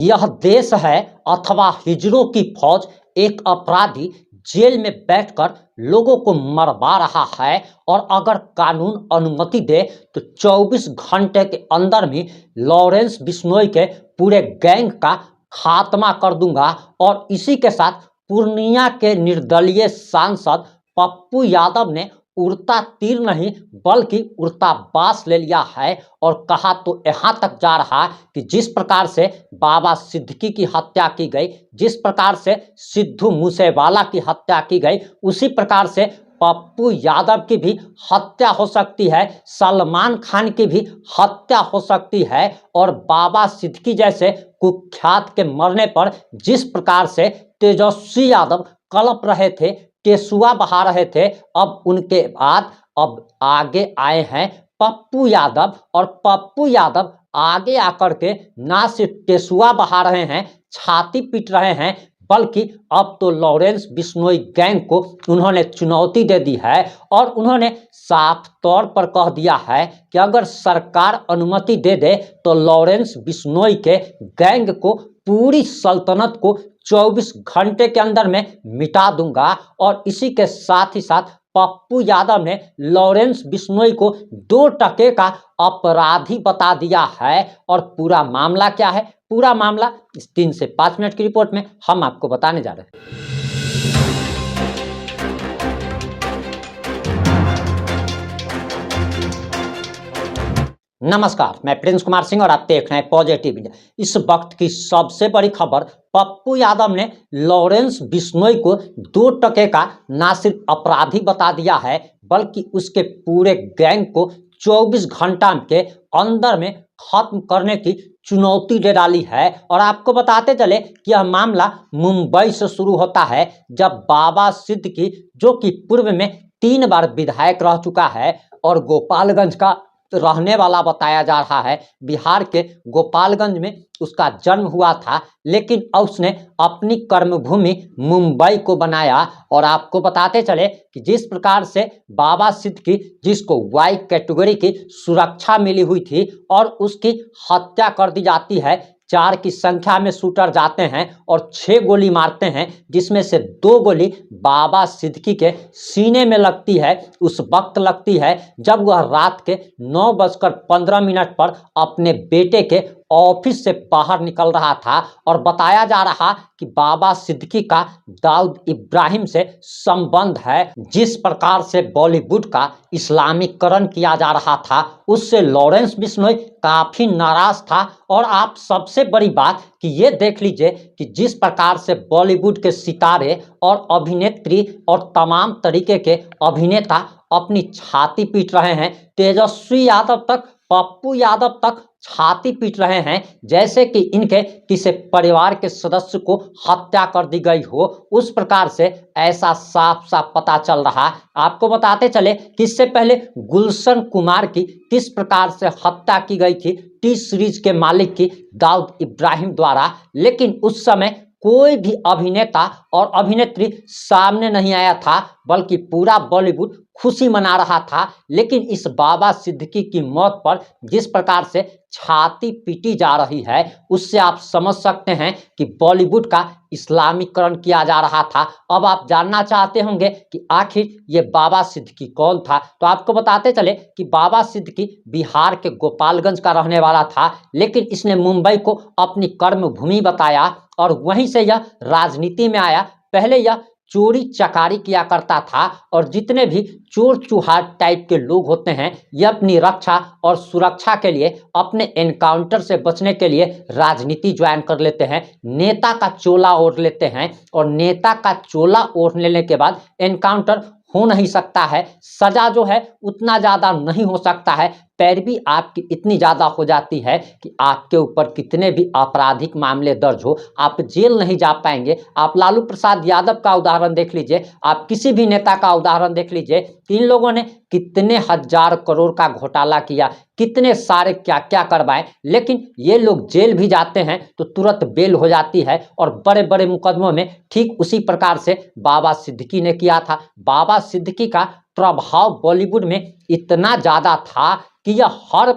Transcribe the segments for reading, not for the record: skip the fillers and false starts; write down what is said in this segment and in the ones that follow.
यह देश है अथवा हिजड़ों की फौज। एक अपराधी जेल में बैठकर लोगों को मरवा रहा है और अगर कानून अनुमति दे तो 24 घंटे के अंदर में लॉरेंस बिश्नोई के पूरे गैंग का खात्मा कर दूंगा। और इसी के साथ पूर्णिया के निर्दलीय सांसद पप्पू यादव ने उड़ता तीर नहीं बल्कि उड़ता बांस ले लिया है और कहा तो यहाँ तक जा रहा कि जिस प्रकार से बाबा सिद्दीकी की हत्या की गई, जिस प्रकार से सिद्धू मूसेवाला की हत्या की गई, उसी प्रकार से पप्पू यादव की भी हत्या हो सकती है, सलमान खान की भी हत्या हो सकती है। और बाबा सिद्दीकी जैसे कुख्यात के मरने पर जिस प्रकार से तेजस्वी यादव कलप रहे थे, टेसुआ बहा रहे थे, अब उनके बाद अब आगे आए हैं पप्पू यादव। और पप्पू यादव आगे आकर के ना सिर्फ टेसुआ बहा रहे हैं, छाती पीट रहे हैं, बल्कि अब तो लॉरेंस बिश्नोई गैंग को उन्होंने चुनौती दे दी है और उन्होंने साफ तौर पर कह दिया है कि अगर सरकार अनुमति दे दे तो लॉरेंस बिश्नोई के गैंग को, पूरी सल्तनत को 24 घंटे के अंदर में मिटा दूंगा। और इसी के साथ ही साथ पप्पू यादव ने लॉरेंस बिश्नोई को 2 टके का अपराधी बता दिया है। और पूरा मामला क्या है, पूरा मामला इस 3 से 5 मिनट की रिपोर्ट में हम आपको बताने जा रहे हैं। नमस्कार, मैं प्रिंस कुमार सिंह और आप देख रहे हैं पॉजिटिव इंडिया। इस वक्त की सबसे बड़ी खबर, पप्पू यादव ने लॉरेंस बिश्नोई को 2 टके का ना सिर्फ अपराधी बता दिया है बल्कि उसके पूरे गैंग को 24 घंटा के अंदर में खत्म करने की चुनौती दे डाली है। और आपको बताते चले कि यह मामला मुंबई से शुरू होता है, जब बाबा सिद्दीकी, जो कि पूर्व में 3 बार विधायक रह चुका है और गोपालगंज का रहने वाला बताया जा रहा है, बिहार के गोपालगंज में उसका जन्म हुआ था, लेकिन उसने अपनी कर्मभूमि मुंबई को बनाया। और आपको बताते चले कि जिस प्रकार से बाबा सिद्दीकी, जिसको वाई कैटेगरी की सुरक्षा मिली हुई थी और उसकी हत्या कर दी जाती है, 4 की संख्या में शूटर जाते हैं और 6 गोली मारते हैं, जिसमें से 2 गोली बाबा सिद्दीकी के सीने में लगती है। उस वक्त लगती है जब वह रात के 9:15 पर अपने बेटे के ऑफिस से बाहर निकल रहा था। और बताया जा रहा कि बाबा सिद्दीकी का दाऊद इब्राहिम से संबंध है। जिस प्रकार से बॉलीवुड का इस्लामीकरण किया जा रहा था, उससे लॉरेंस बिश्नोई काफी नाराज था। और आप सबसे बड़ी बात कि ये देख लीजिए कि जिस प्रकार से बॉलीवुड के सितारे और अभिनेत्री और तमाम तरीके के अभिनेता अपनी छाती पीट रहे हैं, तेजस्वी यादव तक, पप्पू यादव तक छाती पीट रहे हैं जैसे कि इनके किसी परिवार के सदस्य को हत्या कर दी गई हो। उस प्रकार से ऐसा साफ साफ पता चल रहा। आपको बताते चले कि इससे पहले गुलशन कुमार की किस प्रकार से हत्या की गई थी टी सीरीज के मालिक की दाऊद इब्राहिम द्वारा, लेकिन उस समय कोई भी अभिनेता और अभिनेत्री सामने नहीं आया था, बल्कि पूरा बॉलीवुड खुशी मना रहा था। लेकिन इस बाबा सिद्दीकी की मौत पर जिस प्रकार से छाती पीटी जा रही है, उससे आप समझ सकते हैं कि बॉलीवुड का इस्लामीकरण किया जा रहा था। अब आप जानना चाहते होंगे कि आखिर ये बाबा सिद्दीकी कौन था, तो आपको बताते चले कि बाबा सिद्दीकी बिहार के गोपालगंज का रहने वाला था, लेकिन इसने मुंबई को अपनी कर्मभूमि बताया और वहीं से यह राजनीति में आया। पहले यह चोरी चकारी किया करता था और जितने भी चोर चुहार टाइप के लोग होते हैं, ये अपनी रक्षा और सुरक्षा के लिए, अपने एनकाउंटर से बचने के लिए राजनीति ज्वाइन कर लेते हैं, नेता का चोला ओढ़ लेते हैं। और नेता का चोला ओढ़ लेने के बाद एनकाउंटर हो नहीं सकता है, सजा जो है उतना ज़्यादा नहीं हो सकता है, पैरवी आपकी इतनी ज़्यादा हो जाती है कि आपके ऊपर कितने भी आपराधिक मामले दर्ज हो, आप जेल नहीं जा पाएंगे। आप लालू प्रसाद यादव का उदाहरण देख लीजिए, आप किसी भी नेता का उदाहरण देख लीजिए, इन लोगों ने कितने हजार करोड़ का घोटाला किया, कितने सारे क्या क्या करवाए, लेकिन ये लोग जेल भी जाते हैं तो तुरंत बेल हो जाती है और बड़े बड़े मुकदमों में ठीक उसी प्रकार से बाबा सिद्दीकी ने किया था। बाबा सिद्दीकी का प्रभाव बॉलीवुड में इतना ज़्यादा था कि यह हर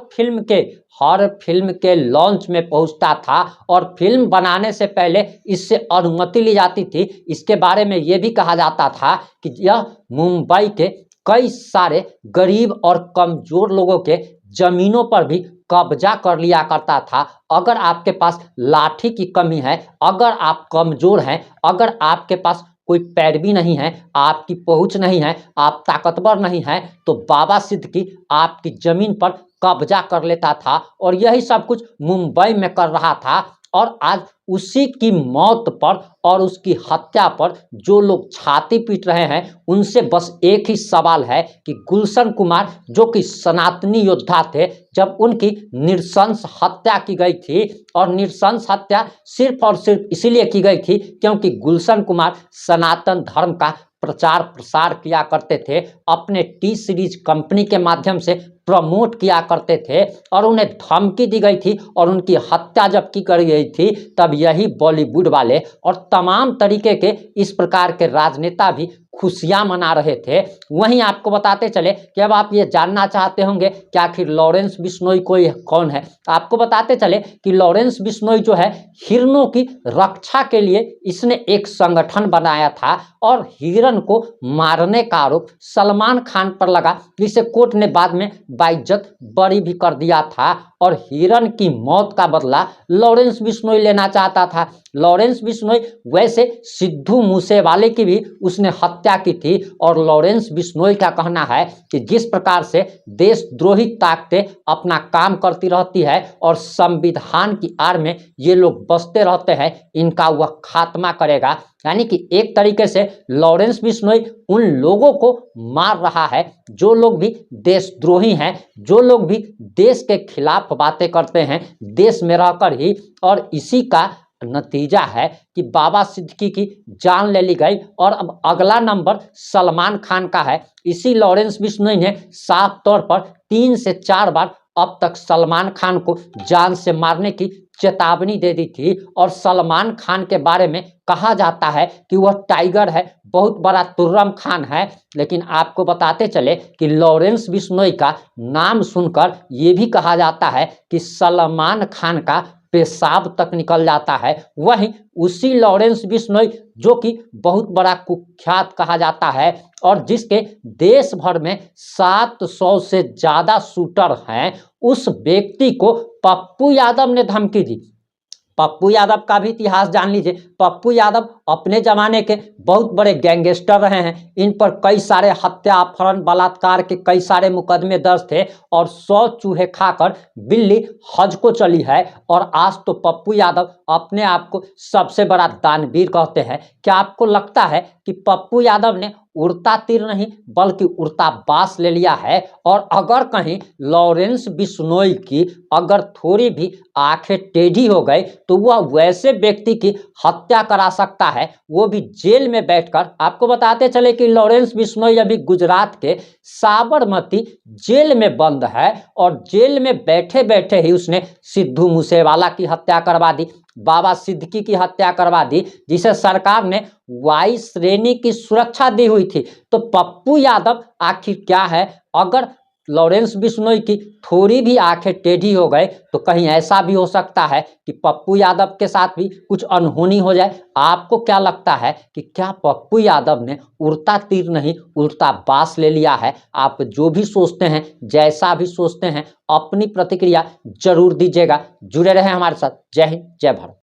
फिल्म के लॉन्च में पहुंचता था और फिल्म बनाने से पहले इससे अनुमति ली जाती थी। इसके बारे में यह भी कहा जाता था कि यह मुंबई के कई सारे गरीब और कमजोर लोगों के जमीनों पर भी कब्जा कर लिया करता था। अगर आपके पास लाठी की कमी है, अगर आप कमजोर हैं, अगर आपके पास कोई पैरवी नहीं है, आपकी पहुंच नहीं है, आप ताकतवर नहीं हैं, तो बाबा सिद्दीकी आपकी जमीन पर कब्जा कर लेता था और यही सब कुछ मुंबई में कर रहा था। और आज उसी की मौत पर और उसकी हत्या पर जो लोग छाती पीट रहे हैं, उनसे बस एक ही सवाल है कि गुलशन कुमार जो कि सनातनी योद्धा थे, जब उनकी नृशंस हत्या की गई थी, और नृशंस हत्या सिर्फ और सिर्फ इसलिए की गई थी क्योंकि गुलशन कुमार सनातन धर्म का प्रचार प्रसार किया करते थे, अपने टी सीरीज कंपनी के माध्यम से प्रमोट किया करते थे, और उन्हें धमकी दी गई थी और उनकी हत्या जब की गई थी, तब यही बॉलीवुड वाले और तमाम तरीके के इस प्रकार के राजनेता भी खुशियां मना रहे थे। वहीं आपको बताते चले कि अब आप ये जानना चाहते होंगे कि आखिर लॉरेंस बिश्नोई कोई कौन है। आपको बताते चले कि लॉरेंस बिश्नोई जो है, हिरणों की रक्षा के लिए इसने एक संगठन बनाया था और हिरण को मारने का आरोप सलमान खान पर लगा, जिसे कोर्ट ने बाद में बाइज्जत बरी भी कर दिया था, और हिरण की मौत का बदला लॉरेंस बिश्नोई लेना चाहता था। लॉरेंस बिश्नोई वैसे सिद्धू मूसेवाले की भी उसने हत्या की थी, और लॉरेंस बिश्नोई का कहना है कि जिस प्रकार से देशद्रोही ताकतें अपना काम करती रहती है और संविधान की आड़ में ये लोग बसते रहते हैं, इनका वह खात्मा करेगा। यानी कि एक तरीके से लॉरेंस बिश्नोई उन लोगों को मार रहा है जो लोग भी देशद्रोही हैं, जो लोग भी देश के खिलाफ बातें करते हैं देश में रहकर ही, और इसी का नतीजा है कि बाबा सिद्दीकी की जान ले ली गई और अब अगला नंबर सलमान खान का है। इसी लॉरेंस बिश्नोई ने साफ तौर पर 3 से 4 बार अब तक सलमान खान को जान से मारने की चेतावनी दे दी थी, और सलमान खान के बारे में कहा जाता है कि वह टाइगर है, बहुत बड़ा तुर्रम खान है। लेकिन आपको बताते चले कि लॉरेंस बिश्नोई का नाम सुनकर यह भी कहा जाता है कि सलमान खान का पेशाब तक निकल जाता है। वहीं उसी लॉरेंस बिश्नोई जो कि बहुत बड़ा कुख्यात कहा जाता है और जिसके देश भर में 700 से ज्यादा शूटर हैं, उस व्यक्ति को पप्पू यादव ने धमकी दी। पप्पू यादव का भी इतिहास जान लीजिए। पप्पू यादव अपने जमाने के बहुत बड़े गैंगस्टर रहे हैं, इन पर कई सारे हत्या, अपहरण, बलात्कार के कई सारे मुकदमे दर्ज थे, और 100 चूहे खाकर बिल्ली हज को चली है। और आज तो पप्पू यादव अपने आप को सबसे बड़ा दानवीर कहते हैं। क्या आपको लगता है कि पप्पू यादव ने उड़ता तीर नहीं बल्कि उड़ता बांस ले लिया है? और अगर कहीं लॉरेंस बिश्नोई की अगर थोड़ी भी आंखें टेढ़ी हो गई तो वह वैसे व्यक्ति की हत्या करा सकता है, वो भी जेल में बैठकर। आपको बताते चले कि लॉरेंस बिश्नोई अभी गुजरात के साबरमती जेल में बंद है, और जेल में बैठे बैठे ही उसने सिद्धू मूसेवाला की हत्या करवा दी, बाबा सिद्दीकी की हत्या करवा दी, जिसे सरकार ने वाई श्रेणी की सुरक्षा दी हुई थी। तो पप्पू यादव आखिर क्या है? अगर लॉरेंस बिश्नोई की थोड़ी भी आंखें टेढ़ी हो गए तो कहीं ऐसा भी हो सकता है कि पप्पू यादव के साथ भी कुछ अनहोनी हो जाए। आपको क्या लगता है कि क्या पप्पू यादव ने उड़ता तीर नहीं उड़ता बांस ले लिया है? आप जो भी सोचते हैं, जैसा भी सोचते हैं, अपनी प्रतिक्रिया जरूर दीजिएगा। जुड़े रहें हमारे साथ। जय हिंद, जय भारत।